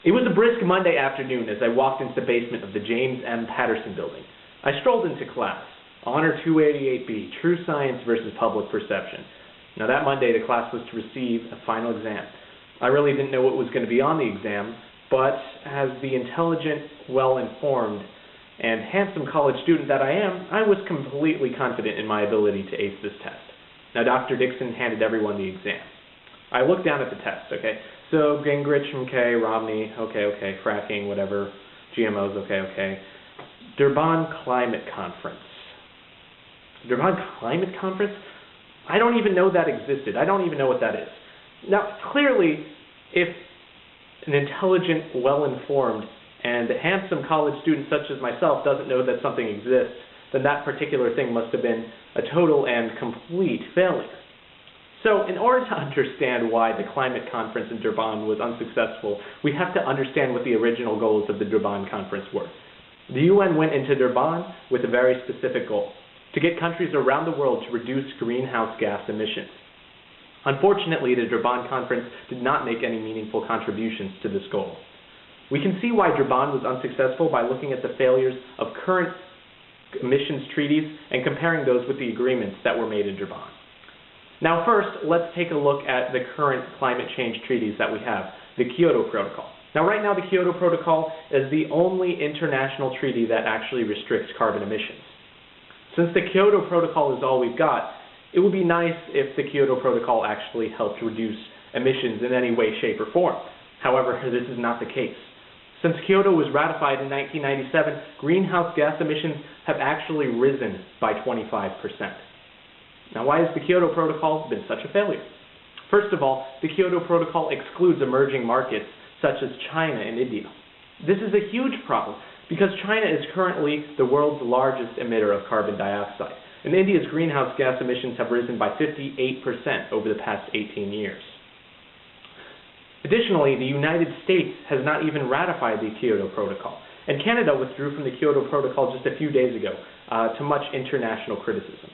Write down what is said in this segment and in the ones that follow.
It was a brisk Monday afternoon as I walked into the basement of the James M. Patterson building. I strolled into class, HONR288B, True Science versus Public Perception. Now that Monday the class was to receive a final exam. I really didn't know what was going to be on the exam, but as the intelligent, well-informed, and handsome college student that I am, I was completely confident in my ability to ace this test. Now Dr. Dixon handed everyone the exam. I looked down at the test, okay? So Gingrich, okay, Romney, okay, fracking, whatever, GMOs, okay. Durban Climate Conference. Durban Climate Conference? I don't even know that existed. I don't even know what that is. Now, clearly, if an intelligent, well-informed, and handsome college student such as myself doesn't know that something exists, then that particular thing must have been a total and complete failure. So, in order to understand why the climate conference in Durban was unsuccessful, we have to understand what the original goals of the Durban conference were. The UN went into Durban with a very specific goal: to get countries around the world to reduce greenhouse gas emissions. Unfortunately, the Durban conference did not make any meaningful contributions to this goal. We can see why Durban was unsuccessful by looking at the failures of current emissions treaties and comparing those with the agreements that were made in Durban. Now first, let's take a look at the current climate change treaties that we have, the Kyoto Protocol. Now right now the Kyoto Protocol is the only international treaty that actually restricts carbon emissions. Since the Kyoto Protocol is all we've got, it would be nice if the Kyoto Protocol actually helped reduce emissions in any way, shape, or form. However, this is not the case. Since Kyoto was ratified in 1997, greenhouse gas emissions have actually risen by 25%. Now, why has the Kyoto Protocol been such a failure? First of all, the Kyoto Protocol excludes emerging markets such as China and India. This is a huge problem because China is currently the world's largest emitter of carbon dioxide, and India's greenhouse gas emissions have risen by 58% over the past 18 years. Additionally, the United States has not even ratified the Kyoto Protocol, and Canada withdrew from the Kyoto Protocol just a few days ago to much international criticism.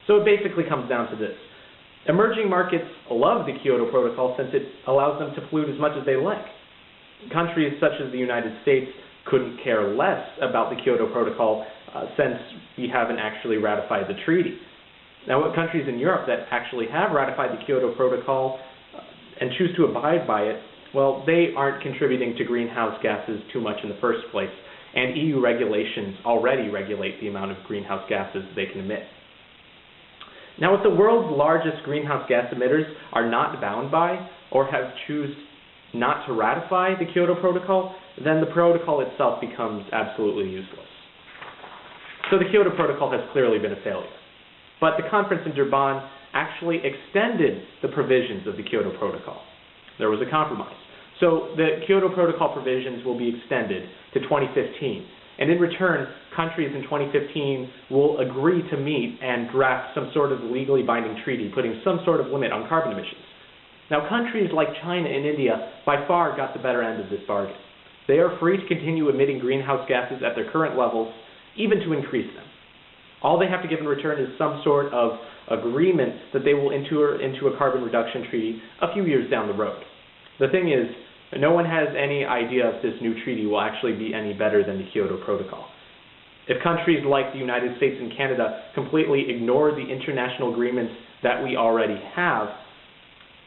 So it basically comes down to this. Emerging markets love the Kyoto Protocol since it allows them to pollute as much as they like. Countries such as the United States couldn't care less about the Kyoto Protocol since we haven't actually ratified the treaty. Now, what countries in Europe that actually have ratified the Kyoto Protocol and choose to abide by it, well, they aren't contributing to greenhouse gases too much in the first place, and EU regulations already regulate the amount of greenhouse gases they can emit. Now, if the world's largest greenhouse gas emitters are not bound by or have chosen not to ratify the Kyoto Protocol, then the protocol itself becomes absolutely useless. So the Kyoto Protocol has clearly been a failure. But the conference in Durban actually extended the provisions of the Kyoto Protocol. There was a compromise. So the Kyoto Protocol provisions will be extended to 2015. And in return, countries in 2015 will agree to meet and draft some sort of legally binding treaty putting some sort of limit on carbon emissions. Now, countries like China and India by far got the better end of this bargain. They are free to continue emitting greenhouse gases at their current levels, even to increase them. All they have to give in return is some sort of agreement that they will enter into a carbon reduction treaty a few years down the road. The thing is, no one has any idea if this new treaty will actually be any better than the Kyoto Protocol. If countries like the United States and Canada completely ignore the international agreements that we already have,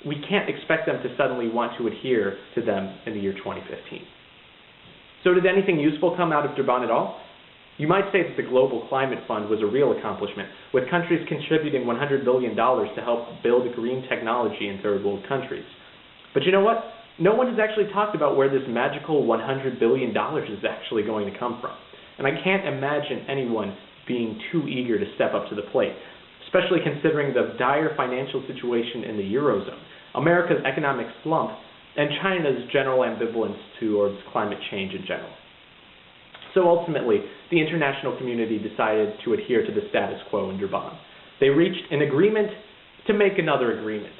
we can't expect them to suddenly want to adhere to them in the year 2015. So did anything useful come out of Durban at all? You might say that the Global Climate Fund was a real accomplishment, with countries contributing $100 billion to help build green technology in third world countries. But you know what? No one has actually talked about where this magical $100 billion is actually going to come from. And I can't imagine anyone being too eager to step up to the plate, especially considering the dire financial situation in the Eurozone, America's economic slump, and China's general ambivalence towards climate change in general. So ultimately, the international community decided to adhere to the status quo in Durban. They reached an agreement to make another agreement,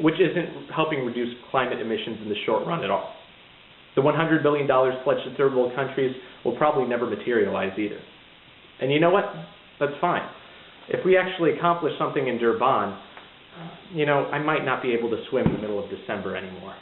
which isn't helping reduce climate emissions in the short run at all. The $100 billion pledged to third world countries will probably never materialize either. And you know what? That's fine. If we actually accomplish something in Durban, I might not be able to swim in the middle of December anymore.